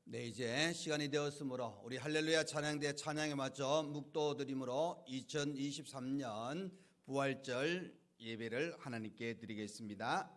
네, 이제 시간이 되었으므로 우리 할렐루야 찬양대 찬양에 맞춰 묵도드림으로 2023년 부활절 예배를 하나님께 드리겠습니다.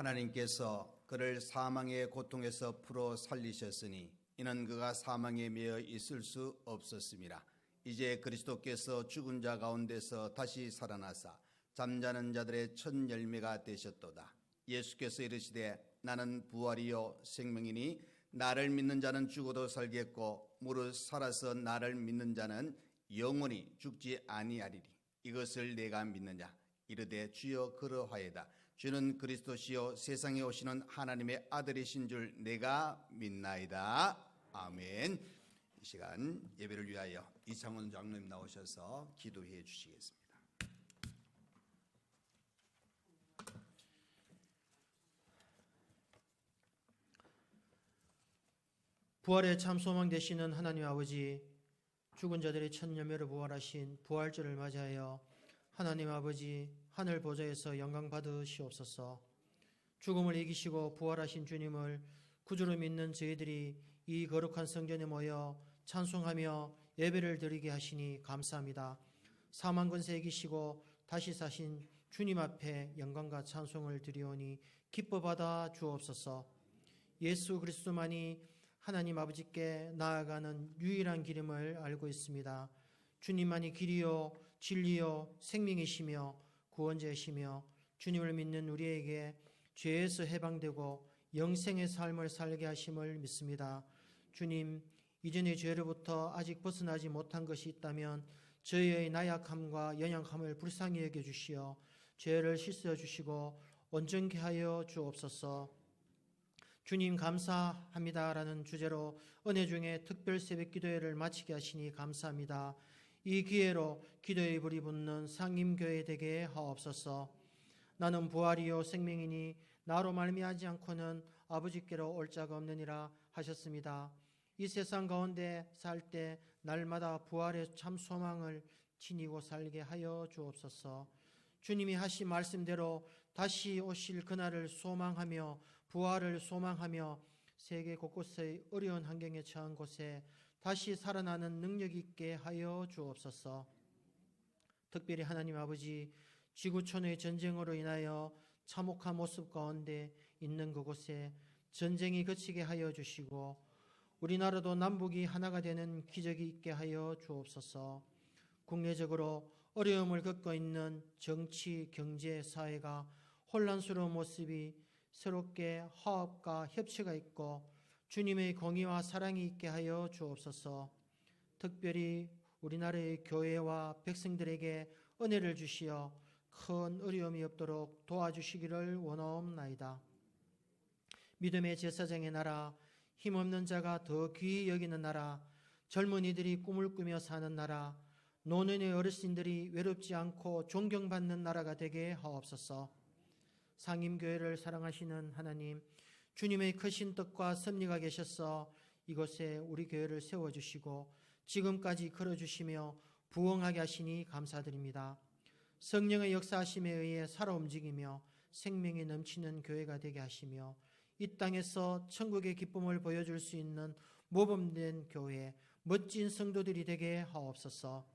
하나님께서 그를 사망의 고통에서 풀어 살리셨으니 이는 그가 사망에 매여 있을 수 없었습니다. 이제 그리스도께서 죽은 자 가운데서 다시 살아나사 잠자는 자들의 첫 열매가 되셨도다. 예수께서 이르시되 나는 부활이요 생명이니 나를 믿는 자는 죽어도 살겠고 무릇 살아서 나를 믿는 자는 영원히 죽지 아니하리니 이것을 내가 믿느냐. 이르되 주여 그러하이다. 주는 그리스도시요 세상에 오시는 하나님의 아들이신 줄 내가 믿나이다. 아멘. 이 시간 예배를 위하여 이창훈 장로님 나오셔서 기도해 주시겠습니다. 부활의 참 소망 되시는 하나님 아버지, 죽은 자들의 첫 열매로 부활하신 부활절을 맞이하여 하나님 아버지 하늘 보좌에서 영광 받으시옵소서. 죽음을 이기시고 부활하신 주님을 구주로 믿는 저희들이 이 거룩한 성전에 모여 찬송하며 예배를 드리게 하시니 감사합니다. 사망 권세 이기시고 다시 사신 주님 앞에 영광과 찬송을 드리오니 기뻐 받아 주옵소서. 예수 그리스도만이 하나님 아버지께 나아가는 유일한 길임을 알고 있습니다. 주님만이 길이요 진리요 생명이시며 구원자이시며 주님을 믿는 우리에게 죄에서 해방되고 영생의 삶을 살게 하심을 믿습니다. 주님, 이전의 죄로부터 아직 벗어나지 못한 것이 있다면 저희의 나약함과 연약함을 불쌍히 여겨주시어 죄를 씻어 주시고 온전케 하여 주옵소서. 주님 감사합니다라는 주제로 은혜 중에 특별 새벽 기도회를 마치게 하시니 감사합니다. 이 기회로 기도의 불이 붙는 상임교회 되게 하옵소서. 나는 부활이요 생명이니 나로 말미암지 않고는 아버지께로 올 자가 없느니라 하셨습니다. 이 세상 가운데 살 때 날마다 부활의 참 소망을 지니고 살게 하여 주옵소서. 주님이 하신 말씀대로 다시 오실 그날을 소망하며 부활을 소망하며 세계 곳곳의 어려운 환경에 처한 곳에 다시 살아나는 능력 있게 하여 주옵소서. 특별히 하나님 아버지, 지구촌의 전쟁으로 인하여 참혹한 모습 가운데 있는 그곳에 전쟁이 그치게 하여 주시고 우리나라도 남북이 하나가 되는 기적이 있게 하여 주옵소서. 국내적으로 어려움을 겪고 있는 정치, 경제, 사회가 혼란스러운 모습이 새롭게 화합과 협치가 있고 주님의 공의와 사랑이 있게 하여 주옵소서. 특별히 우리나라의 교회와 백성들에게 은혜를 주시어 큰 어려움이 없도록 도와주시기를 원하옵나이다. 믿음의 제사장의 나라, 힘없는 자가 더 귀히 여기는 나라, 젊은이들이 꿈을 꾸며 사는 나라, 노년의 어르신들이 외롭지 않고 존경받는 나라가 되게 하옵소서. 상임교회를 사랑하시는 하나님, 주님의 크신 뜻과 섭리가 계셔서 이곳에 우리 교회를 세워주시고 지금까지 걸어주시며 부흥하게 하시니 감사드립니다. 성령의 역사하심에 의해 살아 움직이며 생명이 넘치는 교회가 되게 하시며 이 땅에서 천국의 기쁨을 보여줄 수 있는 모범된 교회, 멋진 성도들이 되게 하옵소서.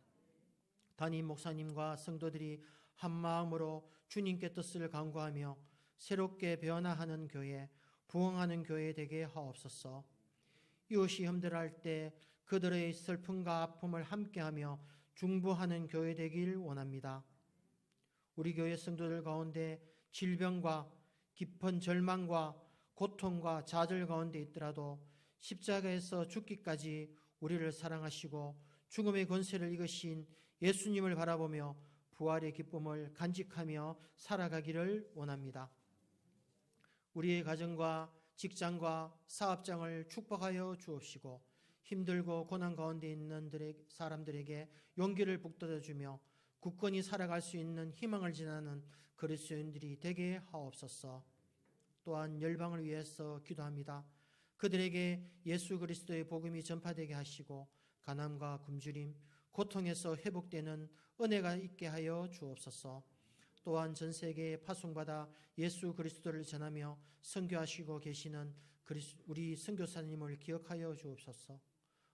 담임 목사님과 성도들이 한 마음으로 주님께 뜻을 간구하며 새롭게 변화하는 교회, 부흥하는 교회 되게 하옵소서. 이웃이 힘들어할 때 그들의 슬픔과 아픔을 함께하며 중보하는 교회 되길 원합니다. 우리 교회 성도들 가운데 질병과 깊은 절망과 고통과 좌절 가운데 있더라도 십자가에서 죽기까지 우리를 사랑하시고 죽음의 권세를 이기신 예수님을 바라보며 부활의 기쁨을 간직하며 살아가기를 원합니다. 우리의 가정과 직장과 사업장을 축복하여 주옵시고 힘들고 고난 가운데 있는 사람들에게 용기를 북돋아 주며 굳건히 살아갈 수 있는 희망을 지나는 그리스도인들이 되게 하옵소서. 또한 열방을 위해서 기도합니다. 그들에게 예수 그리스도의 복음이 전파되게 하시고 가난과 굶주림, 고통에서 회복되는 은혜가 있게 하여 주옵소서. 또한 전 세계에 파송받아 예수 그리스도를 전하며 선교하시고 계시는 우리 선교사님을 기억하여 주옵소서.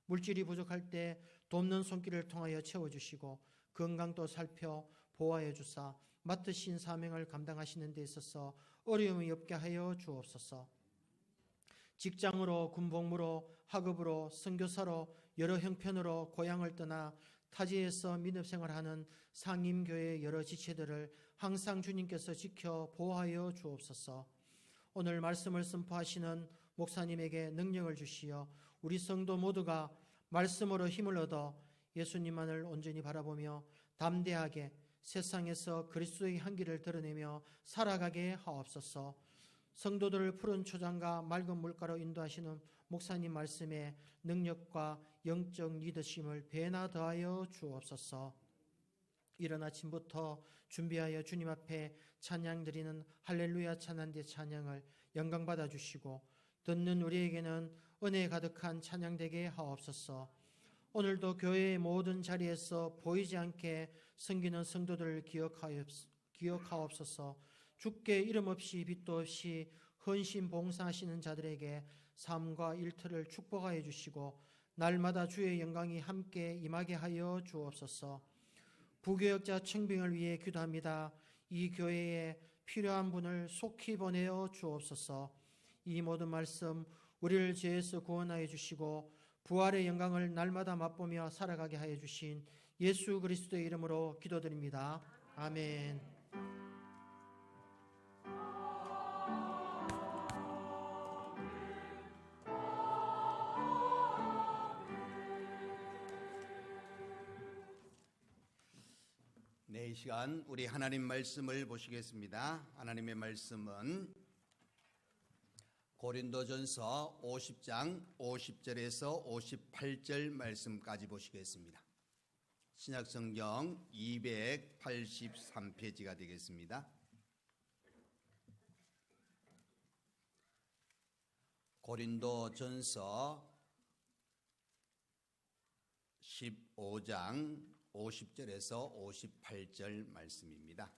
물질이 부족할 때 돕는 손길을 통하여 채워주시고 건강도 살펴 보호하여 주사 맡으신 사명을 감당하시는 데 있어서 어려움이 없게 하여 주옵소서. 직장으로, 군복무로, 학업으로, 선교사로 여러 형편으로 고향을 떠나 타지에서 민업생활하는 상임교회의 여러 지체들을 항상 주님께서 지켜 보호하여 주옵소서. 오늘 말씀을 선포하시는 목사님에게 능력을 주시어 우리 성도 모두가 말씀으로 힘을 얻어 예수님만을 온전히 바라보며 담대하게 세상에서 그리스도의 향기를 드러내며 살아가게 하옵소서. 성도들을 푸른 초장과 맑은 물가로 인도하시는 목사님 말씀에 능력과 영적 리더십을 배나 더하여 주옵소서. 이른 아침부터 준비하여 주님 앞에 찬양 드리는 할렐루야 찬양대 찬양을 영광받아 주시고 듣는 우리에게는 은혜 가득한 찬양 되게 하옵소서. 오늘도 교회의 모든 자리에서 보이지 않게 섬기는 성도들을 기억하옵소서. 주께 이름 없이 빛도 없이 헌신 봉사하시는 자들에게 삶과 일터를 축복하여 주시고 날마다 주의 영광이 함께 임하게 하여 주옵소서. 부교역자 청빙을 위해 기도합니다. 이 교회에 필요한 분을 속히 보내어 주옵소서. 이 모든 말씀 우리를 죄에서 구원하여 주시고 부활의 영광을 날마다 맛보며 살아가게 하여 주신 예수 그리스도의 이름으로 기도드립니다. 아멘. 네, 이 시간 우리 하나님 말씀을 보시겠습니다. 하나님의 말씀은 고린도전서 50장 50절에서 58절 말씀까지 보시겠습니다. 신약성경 283페이지가 되겠습니다. 고린도전서 15장 50절에서 58절 말씀입니다.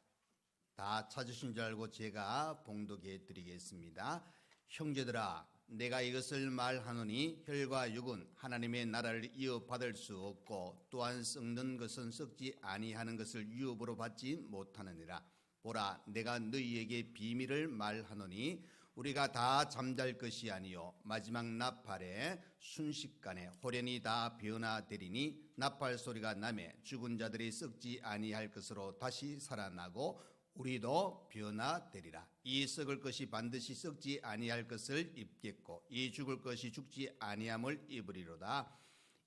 다 찾으신 줄 알고 제가 봉독해 드리겠습니다. 형제들아, 내가 이것을 말하노니 혈과 육은 하나님의 나라를 이어받을 수 없고 또한 썩는 것은 썩지 아니하는 것을 유업으로 받지 못하느니라. 보라, 내가 너희에게 비밀을 말하노니 우리가 다 잠잘 것이 아니요 마지막 나팔에 순식간에 호련히 다 변화되리니 나팔 소리가 나매 죽은 자들이 썩지 아니할 것으로 다시 살아나고 우리도 변화되리라. 이 썩을 것이 반드시 썩지 아니할 것을 입겠고 이 죽을 것이 죽지 아니함을 입으리로다.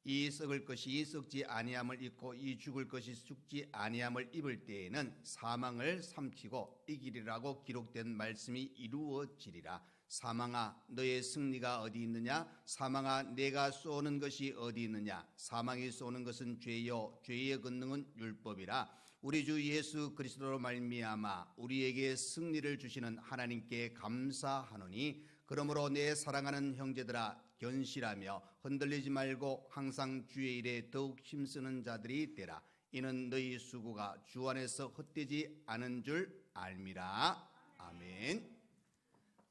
이 썩을 것이 썩지 아니함을 입고 이 죽을 것이 죽지 아니함을 입을 때에는 사망을 삼키고 이기리라고 기록된 말씀이 이루어지리라. 사망아, 너의 승리가 어디 있느냐? 사망아, 내가 쏘는 것이 어디 있느냐? 사망이 쏘는 것은 죄요 죄의 권능은 율법이라. 우리 주 예수 그리스도로 말미암아 우리에게 승리를 주시는 하나님께 감사하노니 그러므로 내 사랑하는 형제들아, 견실하며 흔들리지 말고 항상 주의 일에 더욱 힘쓰는 자들이 되라. 이는 너희 수고가 주 안에서 헛되지 않은 줄 알미라. 아멘.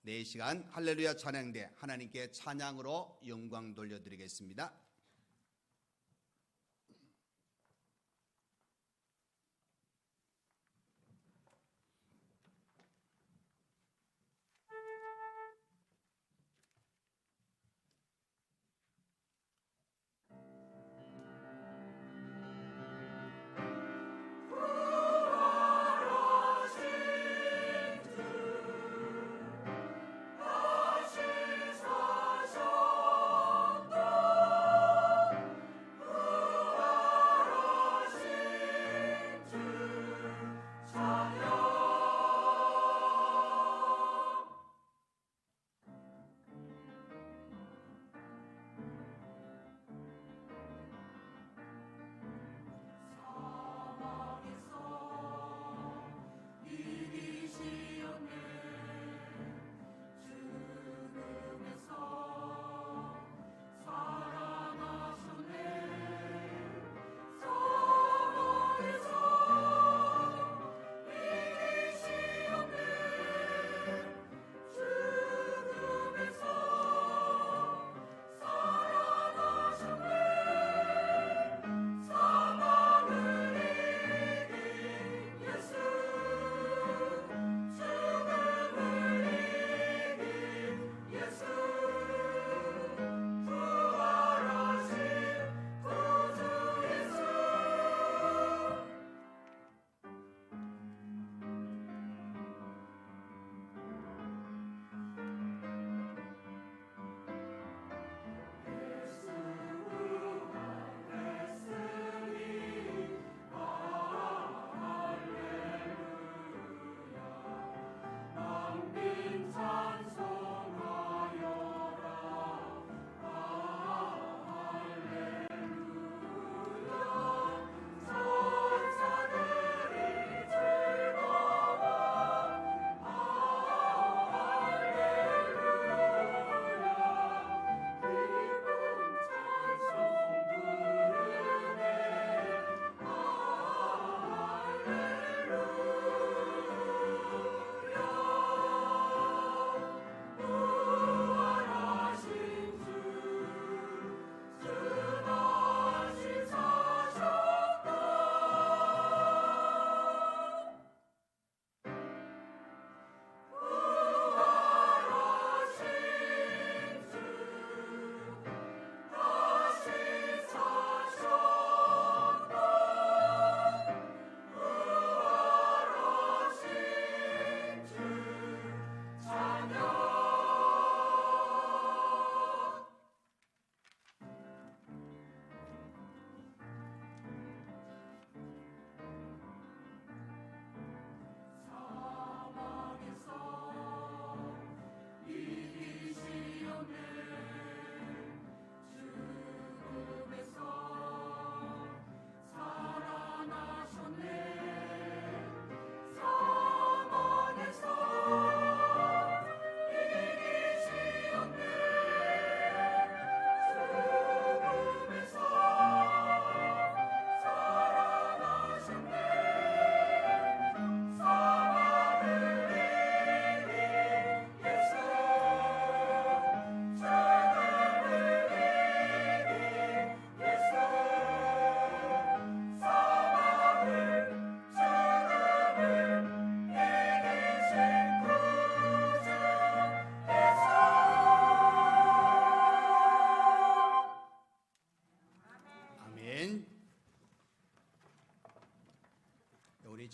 네, 시간 할렐루야 찬양대 하나님께 찬양으로 영광 돌려드리겠습니다.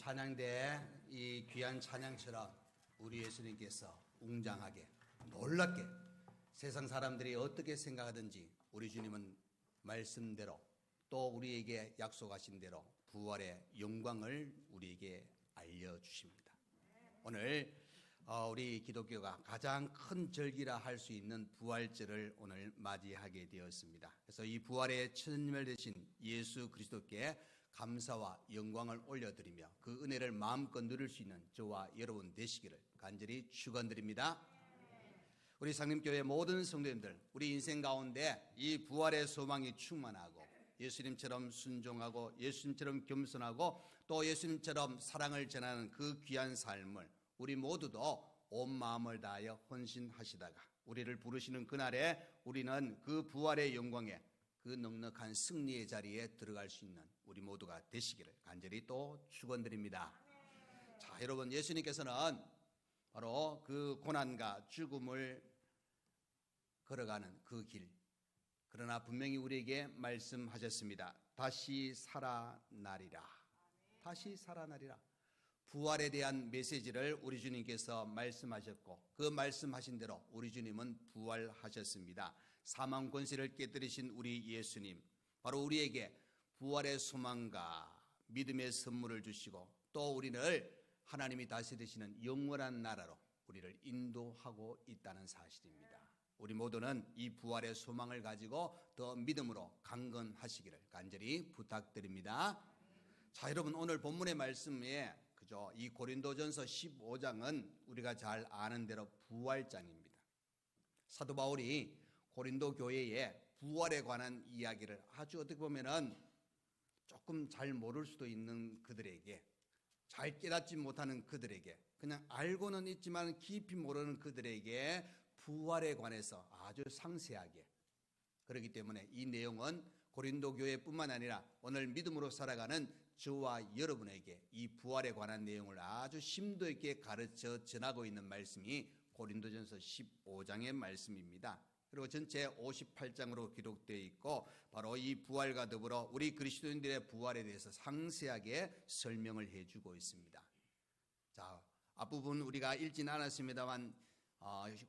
찬양대 이 귀한 찬양처럼 우리 예수님께서 웅장하게 놀랍게 세상 사람들이 어떻게 생각하든지 우리 주님은 말씀대로 또 우리에게 약속하신 대로 부활의 영광을 우리에게 알려주십니다. 오늘 우리 기독교가 가장 큰 절기라 할 수 있는 부활절을 오늘 맞이하게 되었습니다. 그래서 이 부활의 천멸 되신 예수 그리스도께 감사와 영광을 올려드리며 그 은혜를 마음껏 누릴 수 있는 저와 여러분 되시기를 간절히 축원드립니다. 우리 상림교회 모든 성도님들, 우리 인생 가운데 이 부활의 소망이 충만하고 예수님처럼 순종하고 예수님처럼 겸손하고 또 예수님처럼 사랑을 전하는 그 귀한 삶을 우리 모두도 온 마음을 다하여 헌신하시다가 우리를 부르시는 그날에 우리는 그 부활의 영광에 그 넉넉한 승리의 자리에 들어갈 수 있는 우리 모두가 되시기를 간절히 또 축원드립니다. 자, 여러분, 예수님께서는 바로 그 고난과 죽음을 걸어가는 그 길, 그러나 분명히 우리에게 말씀하셨습니다. 다시 살아나리라. 다시 살아나리라. 부활에 대한 메시지를 우리 주님께서 말씀하셨고 그 말씀하신 대로 우리 주님은 부활하셨습니다. 사망 권세를 깨뜨리신 우리 예수님, 바로 우리에게 부활의 소망과 믿음의 선물을 주시고 또 우리를 하나님이 다스리시는 영원한 나라로 우리를 인도하고 있다는 사실입니다. 우리 모두는 이 부활의 소망을 가지고 더 믿음으로 강건하시기를 간절히 부탁드립니다. 자, 여러분, 오늘 본문의 말씀에 이 고린도전서 15장은 우리가 잘 아는 대로 부활장입니다. 사도 바울이 고린도 교회에 부활에 관한 이야기를 아주 어떻게 보면은 조금 잘 모를 수도 있는 그들에게, 잘 깨닫지 못하는 그들에게, 그냥 알고는 있지만 깊이 모르는 그들에게 부활에 관해서 아주 상세하게, 그렇기 때문에 이 내용은 고린도 교회뿐만 아니라 오늘 믿음으로 살아가는 저와 여러분에게 이 부활에 관한 내용을 아주 심도 있게 가르쳐 전하고 있는 말씀이 고린도전서 15장의 말씀입니다. 그리고 전체 58장으로 기록되어 있고 바로 이 부활과 더불어 우리 그리스도인들의 부활에 대해서 상세하게 설명을 해주고 있습니다. 자, 앞부분 우리가 읽지는 않았습니다만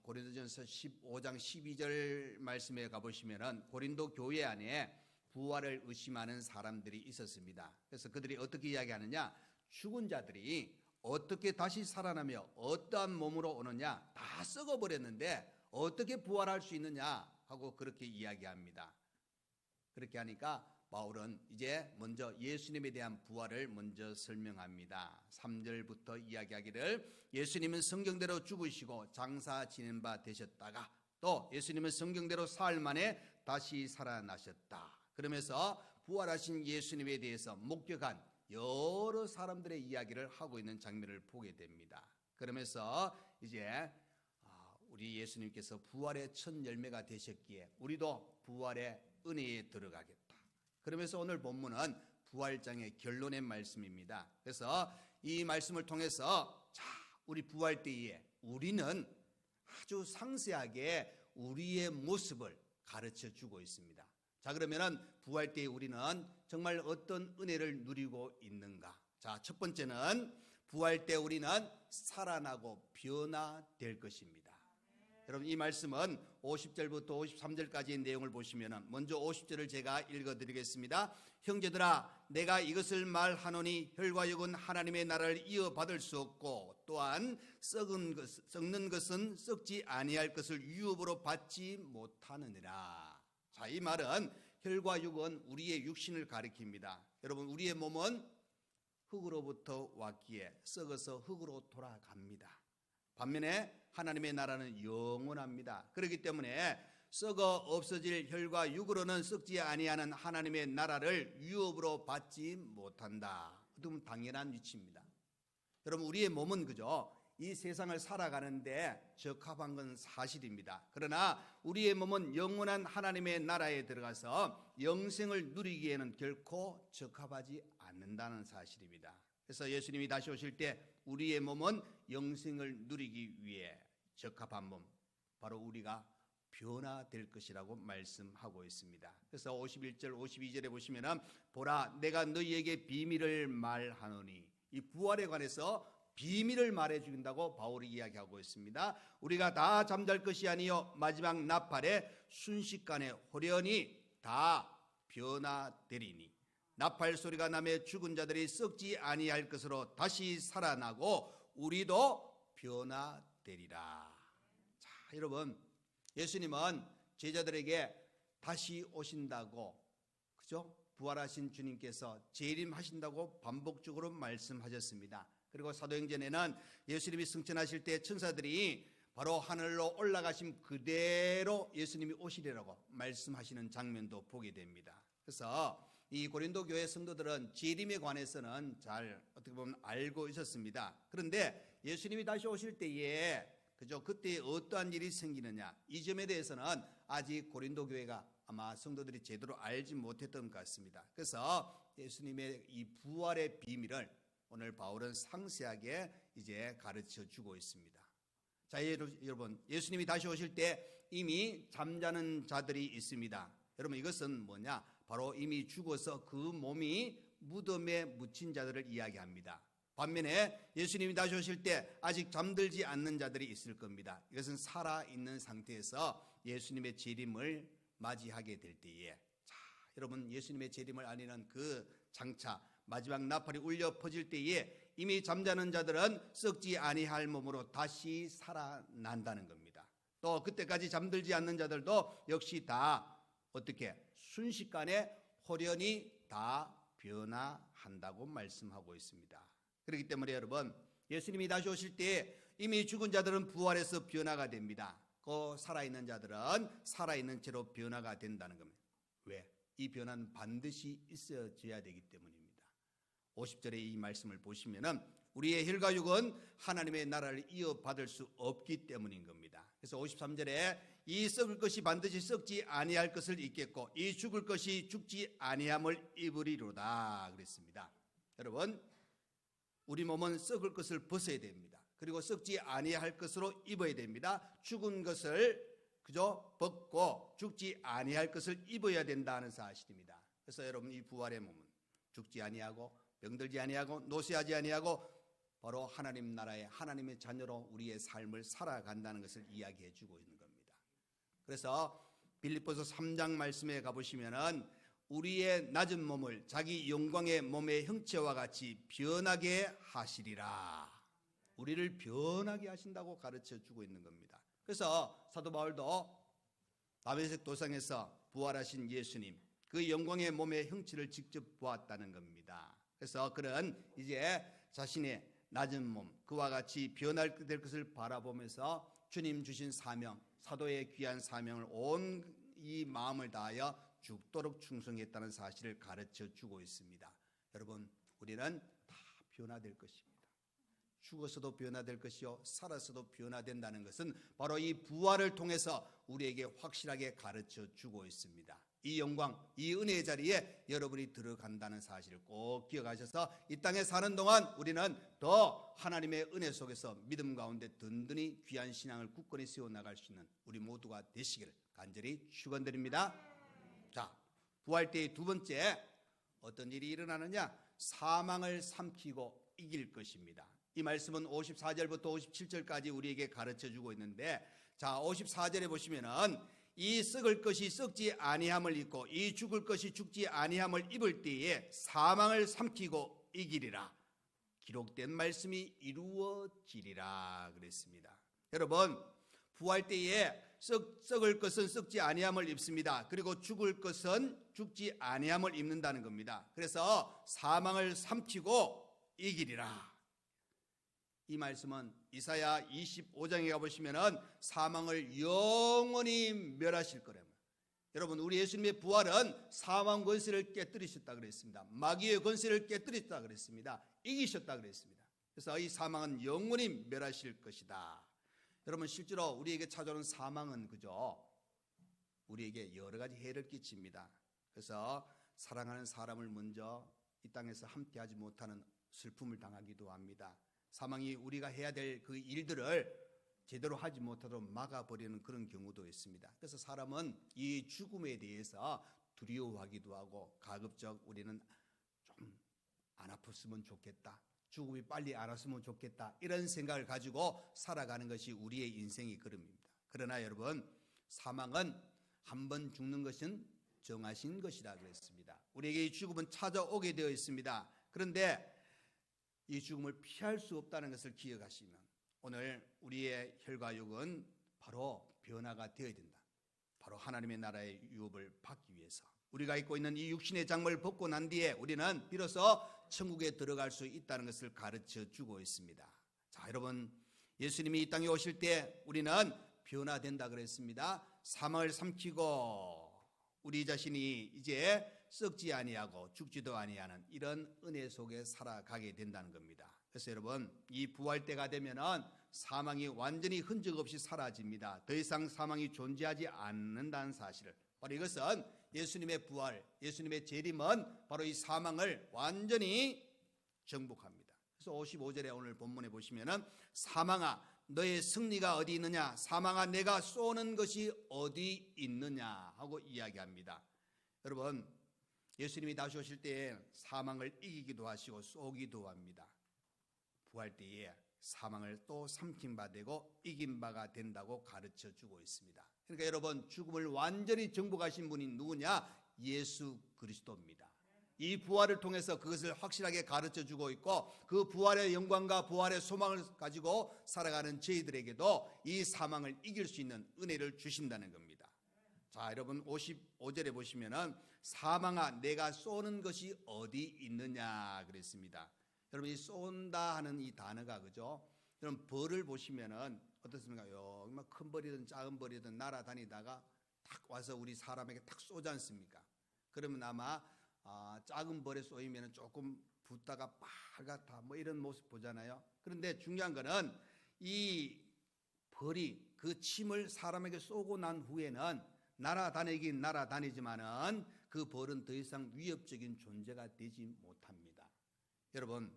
고린도전서 15장 12절 말씀에 가보시면은 고린도 교회 안에 부활을 의심하는 사람들이 있었습니다. 그래서 그들이 어떻게 이야기하느냐, 죽은 자들이 어떻게 다시 살아나며 어떠한 몸으로 오느냐, 다 썩어버렸는데 어떻게 부활할 수 있느냐 하고 그렇게 이야기합니다. 그렇게 하니까 바울은 이제 먼저 예수님에 대한 부활을 먼저 설명합니다. 3절부터 이야기하기를 예수님은 성경대로 죽으시고 장사 지낸 바 되셨다가 또 예수님은 성경대로 사흘 만에 다시 살아나셨다. 그러면서 부활하신 예수님에 대해서 목격한 여러 사람들의 이야기를 하고 있는 장면을 보게 됩니다. 그러면서 이제 우리 예수님께서 부활의 첫 열매가 되셨기에 우리도 부활의 은혜에 들어가겠다. 그러면서 오늘 본문은 부활장의 결론의 말씀입니다. 그래서 이 말씀을 통해서 우리 부활 때에 우리는 아주 상세하게 우리의 모습을 가르쳐 주고 있습니다. 자, 그러면은 부활 때에 우리는 정말 어떤 은혜를 누리고 있는가? 자, 첫 번째는 부활 때 우리는 살아나고 변화될 것입니다. 여러분, 이 말씀은 50절부터 53절까지의 내용을 보시면은 먼저 50절을 제가 읽어드리겠습니다. 형제들아, 내가 이것을 말하노니 혈과 육은 하나님의 나라를 이어받을 수 없고 또한 썩는 것은 썩지 아니할 것을 유업으로 받지 못하느니라. 자, 이 말은 혈과 육은 우리의 육신을 가리킵니다. 여러분, 우리의 몸은 흙으로부터 왔기에 썩어서 흙으로 돌아갑니다. 반면에 하나님의 나라는 영원합니다. 그렇기 때문에 썩어 없어질 혈과 육으로는 썩지 아니하는 하나님의 나라를 유업으로 받지 못한다. 그건 당연한 위치입니다. 여러분, 우리의 몸은 그저 이 세상을 살아가는데 적합한 건 사실입니다. 그러나 우리의 몸은 영원한 하나님의 나라에 들어가서 영생을 누리기에는 결코 적합하지 않는다는 사실입니다. 그래서 예수님이 다시 오실 때 우리의 몸은 영생을 누리기 위해 적합한 몸, 바로 우리가 변화될 것이라고 말씀하고 있습니다. 그래서 51절 52절에 보시면 보라, 내가 너희에게 비밀을 말하노니 이 부활에 관해서 비밀을 말해 주긴다고 바울이 이야기하고 있습니다. 우리가 다 잠잘 것이 아니요 마지막 나팔에 순식간에 호련히 다 변화되리니 나팔 소리가 나매 죽은 자들이 썩지 아니할 것으로 다시 살아나고 우리도 변화되리라. 자, 여러분, 예수님은 제자들에게 다시 오신다고, 그죠? 부활하신 주님께서 재림하신다고 반복적으로 말씀하셨습니다. 그리고 사도행전에는 예수님이 승천하실 때 천사들이 바로 하늘로 올라가신 그대로 예수님이 오시리라고 말씀하시는 장면도 보게 됩니다. 그래서 이 고린도 교회 성도들은 재림에 관해서는 잘 어떻게 보면 알고 있었습니다. 그런데 예수님이 다시 오실 때에 그때 어떠한 일이 생기느냐, 이 점에 대해서는 아직 고린도 교회가 아마 성도들이 제대로 알지 못했던 것 같습니다. 그래서 예수님의 이 부활의 비밀을 오늘 바울은 상세하게 이제 가르쳐 주고 있습니다. 자, 여러분, 예수님이 다시 오실 때 이미 잠자는 자들이 있습니다. 여러분, 이것은 뭐냐? 바로 이미 죽어서 그 몸이 무덤에 묻힌 자들을 이야기합니다. 반면에 예수님이 다시 오실 때 아직 잠들지 않는 자들이 있을 겁니다. 이것은 살아있는 상태에서 예수님의 재림을 맞이하게 될 때에, 자, 여러분, 예수님의 재림을 알리는 그 장차 마지막 나팔이 울려 퍼질 때에 이미 잠자는 자들은 썩지 아니할 몸으로 다시 살아난다는 겁니다. 또 그때까지 잠들지 않는 자들도 역시 다 어떻게 순식간에 호련히 다 변화한다고 말씀하고 있습니다. 그렇기 때문에 여러분, 예수님이 다시 오실 때 이미 죽은 자들은 부활해서 변화가 됩니다. 그 살아있는 자들은 살아있는 채로 변화가 된다는 겁니다. 왜? 이 변화는 반드시 있어져야 되기 때문입니다. 50절의 이 말씀을 보시면은 우리의 혈과 육은 하나님의 나라를 이어받을 수 없기 때문인 겁니다. 그래서 53절에 이 썩을 것이 반드시 썩지 아니할 것을 입겠고 이 죽을 것이 죽지 아니함을 입으리로다 그랬습니다. 여러분, 우리 몸은 썩을 것을 벗어야 됩니다. 그리고 썩지 아니할 것으로 입어야 됩니다. 죽은 것을 그저 벗고 죽지 아니할 것을 입어야 된다는 사실입니다. 그래서 여러분, 이 부활의 몸은 죽지 아니하고 병들지 아니하고 노쇠하지 아니하고 바로 하나님 나라의 하나님의 자녀로 우리의 삶을 살아간다는 것을 이야기해 주고 있는 겁니다. 그래서 빌립보서 3장 말씀에 가보시면은 우리의 낮은 몸을 자기 영광의 몸의 형체와 같이 변하게 하시리라. 우리를 변하게 하신다고 가르쳐 주고 있는 겁니다. 그래서 사도 바울도 다메섹 도상에서 부활하신 예수님, 그 영광의 몸의 형체를 직접 보았다는 겁니다. 그래서 그는 이제 자신의 낮은 몸, 그와 같이 변할 것을 바라보면서 주님 주신 사명, 사도의 귀한 사명을 온 이 마음을 다하여 죽도록 충성했다는 사실을 가르쳐 주고 있습니다. 여러분, 우리는 다 변화될 것입니다. 죽어서도 변화될 것이요 살아서도 변화된다는 것은 바로 이 부활을 통해서 우리에게 확실하게 가르쳐 주고 있습니다. 이 영광, 이 은혜의 자리에 여러분이 들어간다는 사실을 꼭 기억하셔서 이 땅에 사는 동안 우리는 더 하나님의 은혜 속에서 믿음 가운데 든든히 귀한 신앙을 굳건히 세워나갈 수 있는 우리 모두가 되시기를 간절히 축원드립니다. 자, 부활 때의 두 번째 어떤 일이 일어나느냐? 사망을 삼키고 이길 것입니다. 이 말씀은 54절부터 57절까지 우리에게 가르쳐 주고 있는데, 자, 54절에 보시면은 이 썩을 것이 썩지 아니함을 입고 이 죽을 것이 죽지 아니함을 입을 때에 사망을 삼키고 이기리라. 기록된 말씀이 이루어지리라 그랬습니다. 여러분, 부활 때에 썩을 것은 썩지 아니함을 입습니다. 그리고 죽을 것은 죽지 아니함을 입는다는 겁니다. 그래서 사망을 삼키고 이기리라. 이 말씀은 이사야 25장에 가보시면은 사망을 영원히 멸하실 거라면, 여러분, 우리 예수님의 부활은 사망 권세를 깨뜨리셨다 그랬습니다. 마귀의 권세를 깨뜨리셨다 그랬습니다. 이기셨다 그랬습니다. 그래서 이 사망은 영원히 멸하실 것이다. 여러분, 실제로 우리에게 찾아오는 사망은 그저 우리에게 여러 가지 해를 끼칩니다. 그래서 사랑하는 사람을 먼저 이 땅에서 함께하지 못하는 슬픔을 당하기도 합니다. 사망이 우리가 해야 될 그 일들을 제대로 하지 못하도록 막아버리는 그런 경우도 있습니다. 그래서 사람은 이 죽음에 대해서 두려워하기도 하고 가급적 우리는 좀 안 아팠으면 좋겠다, 죽음이 빨리 알았으면 좋겠다, 이런 생각을 가지고 살아가는 것이 우리의 인생의 걸음입니다. 그러나 여러분, 사망은 한 번 죽는 것은 정하신 것이라 그랬습니다. 우리에게 이 죽음은 찾아오게 되어 있습니다. 그런데 이 죽음을 피할 수 없다는 것을 기억하시면 오늘 우리의 혈과 육은 바로 변화가 되어야 된다. 바로 하나님의 나라의 유업을 받기 위해서 우리가 입고 있는 이 육신의 장막을 벗고 난 뒤에 우리는 비로소 천국에 들어갈 수 있다는 것을 가르쳐 주고 있습니다. 자, 여러분, 예수님이 이 땅에 오실 때 우리는 변화된다 그랬습니다. 사망을 삼키고 우리 자신이 이제 썩지 아니하고 죽지도 아니하는 이런 은혜 속에 살아가게 된다는 겁니다. 그래서 여러분, 이 부활 때가 되면은 사망이 완전히 흔적 없이 사라집니다. 더 이상 사망이 존재하지 않는다는 사실을, 바로 이것은 예수님의 부활, 예수님의 재림은 바로 이 사망을 완전히 정복합니다. 그래서 55절에 오늘 본문에 보시면은 사망아 너의 승리가 어디 있느냐, 사망아 내가 쏘는 것이 어디 있느냐 하고 이야기합니다. 여러분, 예수님이 다시 오실 때 사망을 이기기도 하시고 쏘기도 합니다. 부활 때에 사망을 또 삼킨 바 되고 이긴 바가 된다고 가르쳐 주고 있습니다. 그러니까 여러분, 죽음을 완전히 정복하신 분이 누구냐? 예수 그리스도입니다. 이 부활을 통해서 그것을 확실하게 가르쳐 주고 있고, 그 부활의 영광과 부활의 소망을 가지고 살아가는 저희들에게도 이 사망을 이길 수 있는 은혜를 주신다는 겁니다. 자, 여러분 55절에 보시면은 사망아 내가 쏘는 것이 어디 있느냐 그랬습니다. 여러분, 이 쏜다 하는 이 단어가, 그죠? 여러분, 벌을 보시면은 어떻습니까? 막 큰 벌이든 작은 벌이든 날아다니다가 딱 와서 우리 사람에게 딱 쏘지 않습니까? 그러면 아마 작은 벌에 쏘이면 조금 붓다가 빨갛다 뭐 이런 모습 보잖아요. 그런데 중요한 거는 이 벌이 그 침을 사람에게 쏘고 난 후에는 날아다니긴 날아다니지만은 그 벌은 더 이상 위협적인 존재가 되지 못합니다. 여러분,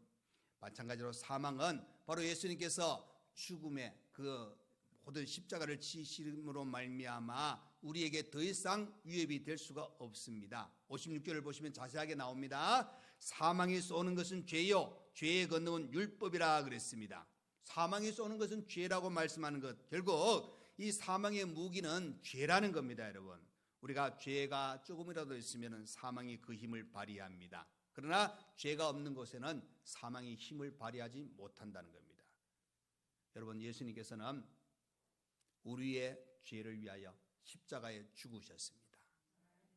마찬가지로 사망은 바로 예수님께서 죽음의 그 모든 십자가를 지심으로 말미암아 우리에게 더 이상 위협이 될 수가 없습니다. 56절을 보시면 자세하게 나옵니다. 사망이 쏘는 것은 죄요 죄의 권능은 율법이라 그랬습니다. 사망이 쏘는 것은 죄라고 말씀하는 것, 결국 이 사망의 무기는 죄라는 겁니다. 여러분, 우리가 죄가 조금이라도 있으면 사망이 그 힘을 발휘합니다. 그러나 죄가 없는 곳에는 사망이 힘을 발휘하지 못한다는 겁니다. 여러분, 예수님께서는 우리의 죄를 위하여 십자가에 죽으셨습니다.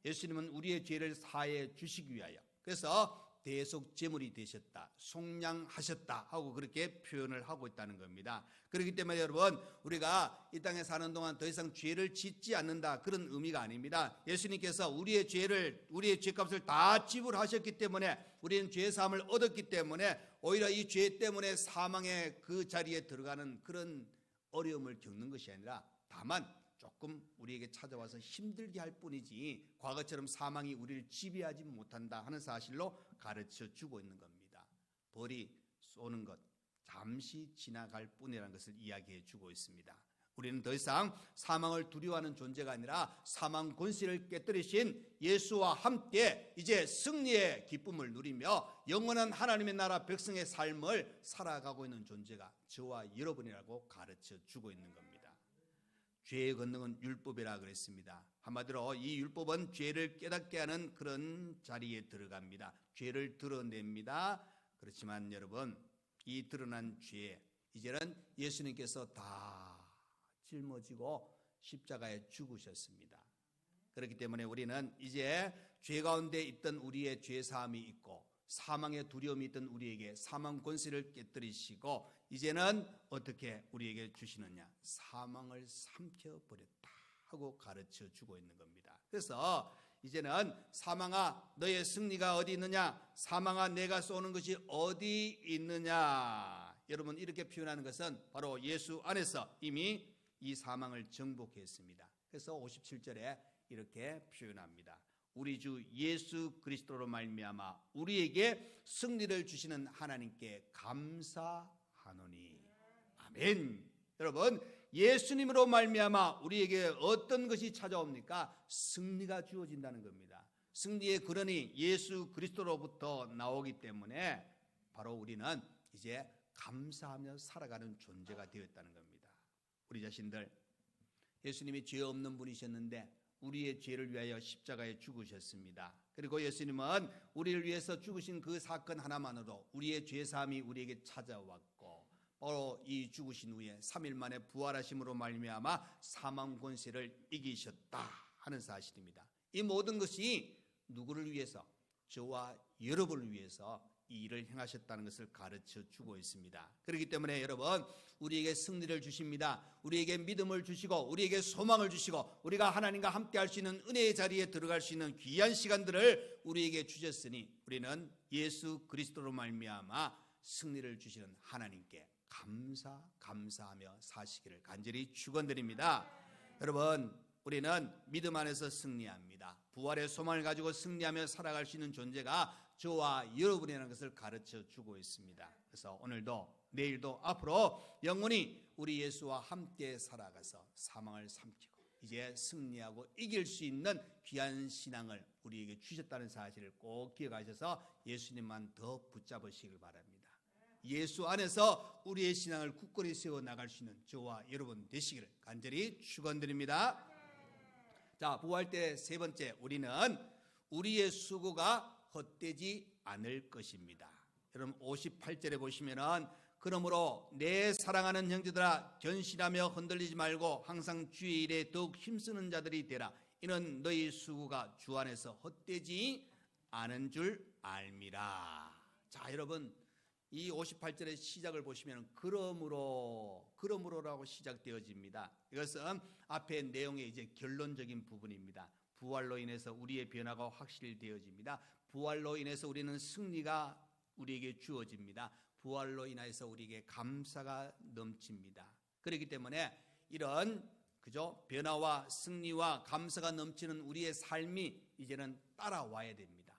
예수님은 우리의 죄를 사해 주시기 위하여, 그래서 대속 제물이 되셨다, 속량하셨다 하고 그렇게 표현을 하고 있다는 겁니다. 그렇기 때문에 여러분, 우리가 이 땅에 사는 동안 더 이상 죄를 짓지 않는다, 그런 의미가 아닙니다. 예수님께서 우리의 죄값을 다 지불하셨기 때문에, 우리는 죄 사함을 얻었기 때문에 오히려 이 죄 때문에 사망의 그 자리에 들어가는 그런 어려움을 겪는 것이 아니라 다만 조금 우리에게 찾아와서 힘들게 할 뿐이지 과거처럼 사망이 우리를 지배하지 못한다 하는 사실로 가르쳐 주고 있는 겁니다. 벌이 쏘는 것 잠시 지나갈 뿐이라는 것을 이야기해 주고 있습니다. 우리는 더 이상 사망을 두려워하는 존재가 아니라 사망 권세를 깨뜨리신 예수와 함께 이제 승리의 기쁨을 누리며 영원한 하나님의 나라 백성의 삶을 살아가고 있는 존재가 저와 여러분이라고 가르쳐 주고 있는 겁니다. 죄의 권능은 율법이라 그랬습니다. 한마디로 이 율법은 죄를 깨닫게 하는 그런 자리에 들어갑니다. 죄를 드러냅니다. 그렇지만 여러분, 이 드러난 죄 이제는 예수님께서 다 짊어지고 십자가에 죽으셨습니다. 그렇기 때문에 우리는 이제 죄 가운데 있던 우리의 죄 사함이 있고 사망의 두려움이 있던 우리에게 사망 권세를 깨뜨리시고 이제는 어떻게 우리에게 주시느냐, 사망을 삼켜버렸다 하고 가르쳐 주고 있는 겁니다. 그래서 이제는 사망아 너의 승리가 어디 있느냐, 사망아 내가 쏘는 것이 어디 있느냐, 여러분 이렇게 표현하는 것은 바로 예수 안에서 이미 이 사망을 정복했습니다. 그래서 57절에 이렇게 표현합니다. 우리 주 예수 그리스도로 말미암아 우리에게 승리를 주시는 하나님께 감사하노니. 아멘. 여러분, 예수님으로 말미암아 우리에게 어떤 것이 찾아옵니까? 승리가 주어진다는 겁니다. 승리의 근원이 예수 그리스도로부터 나오기 때문에 바로 우리는 이제 감사하며 살아가는 존재가 되었다는 겁니다. 우리 자신들, 예수님이 죄 없는 분이셨는데 우리의 죄를 위하여 십자가에 죽으셨습니다. 그리고 예수님은 우리를 위해서 죽으신 그 사건 하나만으로 우리의 죄사함이 우리에게 찾아왔고, 바로 이 죽으신 후에 3일 만에 부활하심으로 말미암아 사망 권세를 이기셨다 하는 사실입니다. 이 모든 것이 누구를 위해서? 저와 여러분을 위해서 이 일을 행하셨다는 것을 가르쳐 주고 있습니다. 그렇기 때문에 여러분, 우리에게 승리를 주십니다. 우리에게 믿음을 주시고 우리에게 소망을 주시고 우리가 하나님과 함께 할 수 있는 은혜의 자리에 들어갈 수 있는 귀한 시간들을 우리에게 주셨으니 우리는 예수 그리스도로 말미암아 승리를 주시는 하나님께 감사하며 사시기를 간절히 축원드립니다. 여러분, 우리는 믿음 안에서 승리합니다. 부활의 소망을 가지고 승리하며 살아갈 수 있는 존재가 저와 여러분이라는 것을 가르쳐 주고 있습니다. 그래서 오늘도 내일도 앞으로 영원히 우리 예수와 함께 살아가서 사망을 삼키고 이제 승리하고 이길 수 있는 귀한 신앙을 우리에게 주셨다는 사실을 꼭 기억하셔서 예수님만 더 붙잡으시길 바랍니다. 예수 안에서 우리의 신앙을 굳건히 세워 나갈 수 있는 저와 여러분 되시기를 간절히 축원드립니다. 자, 부활 때 세 번째, 우리는 우리의 수고가 헛되지 않을 것입니다. 여러분 58절에 보시면은 그러므로 내 사랑하는 형제들아 견실하며 흔들리지 말고 항상 주의 일에 더욱 힘쓰는 자들이 되라. 이는 너희 수고가 주 안에서 헛되지 않은 줄 알미라. 자, 여러분 이 58절의 시작을 보시면 그러므로라고 시작되어집니다. 이것은 앞에 내용의 이제 결론적인 부분입니다. 부활로 인해서 우리의 변화가 확실되어집니다. 부활로 인해서 우리는 승리가 우리에게 주어집니다. 부활로 인해서 우리에게 감사가 넘칩니다. 그렇기 때문에 이런 변화와 승리와 감사가 넘치는 우리의 삶이 이제는 따라와야 됩니다.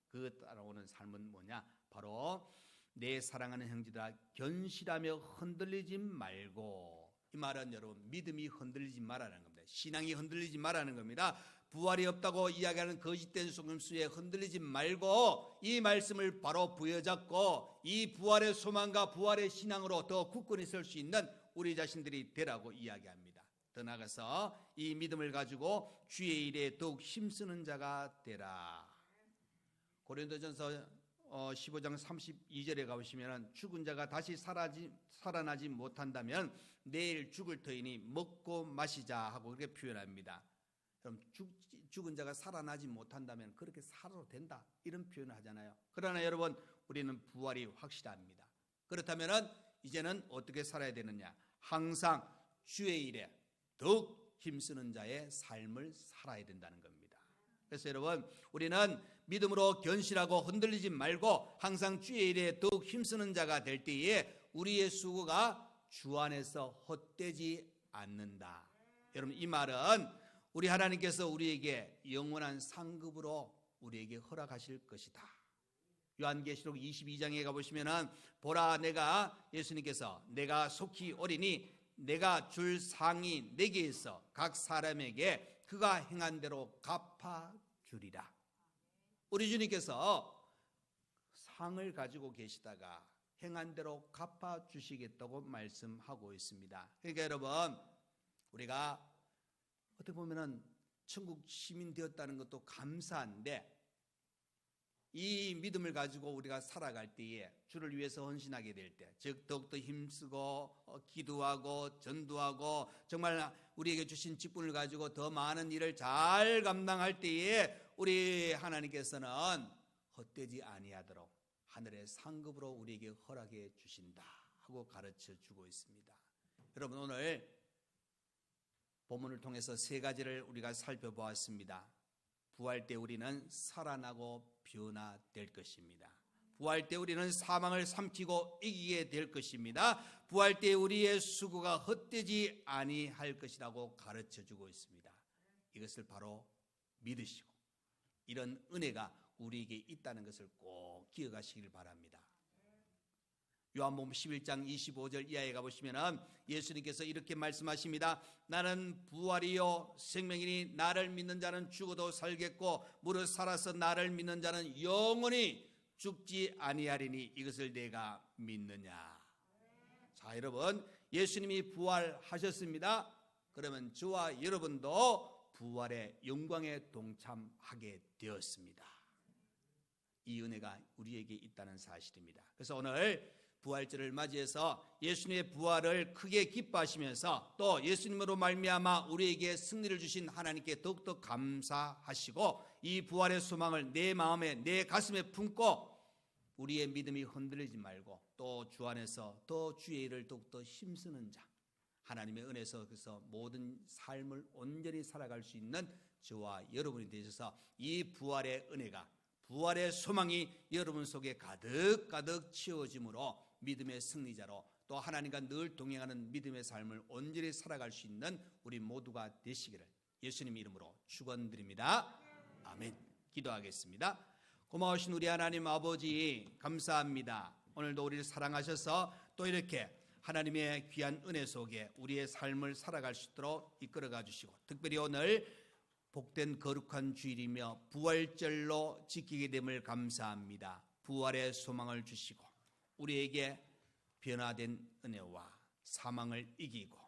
그 따라오는 삶은 뭐냐? 바로 내 사랑하는 형제들아 견실하며 흔들리지 말고. 이 말은 여러분 믿음이 흔들리지 말라는 겁니다. 신앙이 흔들리지 말라는 겁니다. 부활이 없다고 이야기하는 거짓된 속임수에 흔들리지 말고 이 말씀을 바로 부여잡고 이 부활의 소망과 부활의 신앙으로 더 굳건히 설 수 있는 우리 자신들이 되라고 이야기합니다. 더 나아가서 이 믿음을 가지고 주의 일에 더욱 힘쓰는 자가 되라. 고린도전서 15장 32절에 가보시면 죽은 자가 다시 살아나지 못한다면 내일 죽을 터이니 먹고 마시자 하고 그렇게 표현합니다. 그럼 죽은 자가 살아나지 못한다면 그렇게 살아도 된다 이런 표현을 하잖아요. 그러나 여러분 우리는 부활이 확실합니다. 그렇다면 이제는 어떻게 살아야 되느냐? 항상 주의 일에 더욱 힘쓰는 자의 삶을 살아야 된다는 겁니다. 그래서 여러분 우리는 믿음으로 견실하고 흔들리지 말고 항상 주의 일에 더욱 힘쓰는 자가 될 때에 우리의 수고가 주 안에서 헛되지 않는다. 여러분 이 말은 우리 하나님께서 우리에게 영원한 상급으로 우리에게 허락하실 것이다. 요한계시록 22장에 가보시면 보라 예수님께서 내가 속히 오리니 내가 줄 상이 내게 있어 각 사람에게 그가 행한 대로 갚아주리라. 우리 주님께서 상을 가지고 계시다가 행한 대로 갚아주시겠다고 말씀하고 있습니다. 그러니까 여러분 우리가 어떻게 보면은 천국 시민 되었다는 것도 감사한데 이 믿음을 가지고 우리가 살아갈 때에 주를 위해서 헌신하게 될 때, 즉 더욱더 힘쓰고 기도하고 전도하고 정말 우리에게 주신 직분을 가지고 더 많은 일을 잘 감당할 때에 우리 하나님께서는 헛되지 아니하도록 하늘의 상급으로 우리에게 허락해 주신다 하고 가르쳐 주고 있습니다. 여러분 오늘 본문을 통해서 세 가지를 우리가 살펴보았습니다. 부활 때 우리는 살아나고 변화될 것입니다. 부활 때 우리는 사망을 삼키고 이기게 될 것입니다. 부활 때 우리의 수고가 헛되지 아니할 것이라고 가르쳐주고 있습니다. 이것을 바로 믿으시고 이런 은혜가 우리에게 있다는 것을 꼭 기억하시길 바랍니다. 요한복음 11장 25절 이하에 가보시면 예수님께서 이렇게 말씀하십니다. 나는 부활이요 생명이니 나를 믿는 자는 죽어도 살겠고 무릇 살아서 나를 믿는 자는 영원히 죽지 아니하리니 이것을 내가 믿느냐. 자, 여러분, 예수님이 부활하셨습니다. 그러면 저와 여러분도 부활의 영광에 동참하게 되었습니다. 이 은혜가 우리에게 있다는 사실입니다. 그래서 오늘 부활절을 맞이해서 예수님의 부활을 크게 기뻐하시면서 또 예수님으로 말미암아 우리에게 승리를 주신 하나님께 더욱더 감사하시고 이 부활의 소망을 내 마음에 내 가슴에 품고 우리의 믿음이 흔들리지 말고 또 주 안에서 더 주의 일을 더욱더 힘쓰는 자, 하나님의 은혜에서 그래서 모든 삶을 온전히 살아갈 수 있는 저와 여러분이 되셔서 이 부활의 은혜가, 부활의 소망이 여러분 속에 가득가득 채워짐으로 믿음의 승리자로 또 하나님과 늘 동행하는 믿음의 삶을 온전히 살아갈 수 있는 우리 모두가 되시기를 예수님 이름으로 축원드립니다. 아멘. 기도하겠습니다. 고마우신 우리 하나님 아버지 감사합니다. 오늘도 우리를 사랑하셔서 또 이렇게 하나님의 귀한 은혜 속에 우리의 삶을 살아갈 수 있도록 이끌어가 주시고 특별히 오늘 복된 거룩한 주일이며 부활절로 지키게 됨을 감사합니다. 부활의 소망을 주시고 우리에게 변화된 은혜와 사망을 이기고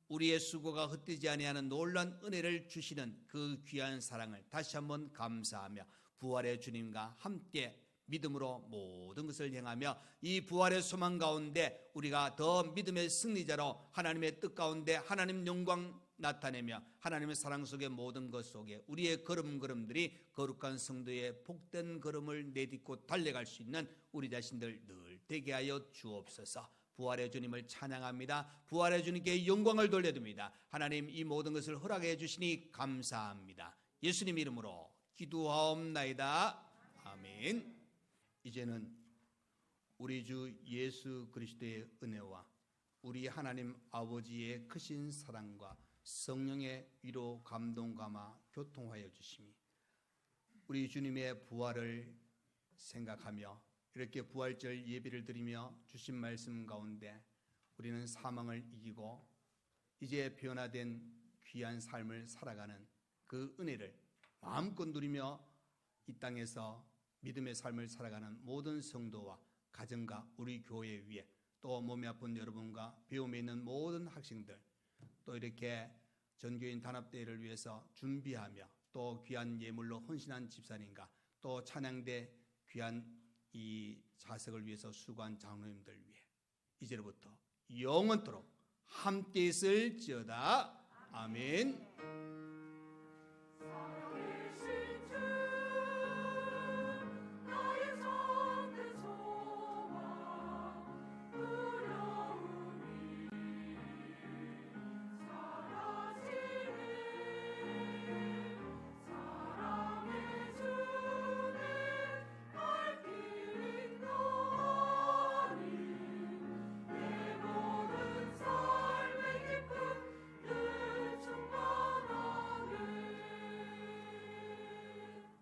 우리의 수고가 헛되지 아니하는 놀라운 은혜를 주시는 그 귀한 사랑을 다시 한번 감사하며 부활의 주님과 함께 믿음으로 모든 것을 행하며 이 부활의 소망 가운데 우리가 더 믿음의 승리자로 하나님의 뜻 가운데 하나님 영광 나타내며 하나님의 사랑 속의 모든 것 속에 우리의 걸음걸음들이 거룩한 성도의 복된 걸음을 내딛고 달려갈 수 있는 우리 자신들 늘 되게 하여 주옵소서. 부활의 주님을 찬양합니다. 부활의 주님께 영광을 돌려드립니다. 하나님 이 모든 것을 허락해 주시니 감사합니다. 예수님 이름으로 기도하옵나이다. 아멘. 이제는 우리 주 예수 그리스도의 은혜와 우리 하나님 아버지의 크신 사랑과 성령의 위로 감동 감화 교통하여 주심이 우리 주님의 부활을 생각하며 이렇게 부활절 예배를 드리며 주신 말씀 가운데 우리는 사망을 이기고 이제 변화된 귀한 삶을 살아가는 그 은혜를 마음껏 누리며 이 땅에서 믿음의 삶을 살아가는 모든 성도와 가정과 우리 교회 위에 또 몸이 아픈 여러분과 배움에 있는 모든 학생들 또 이렇게 전교인 단합대회를 위해서 준비하며 또 귀한 예물로 헌신한 집사님과 또 찬양대 귀한 이 자석을 위해서 수고한 장로님들 위해 이제로부터 영원토록 함께 있을지어다. 아멘.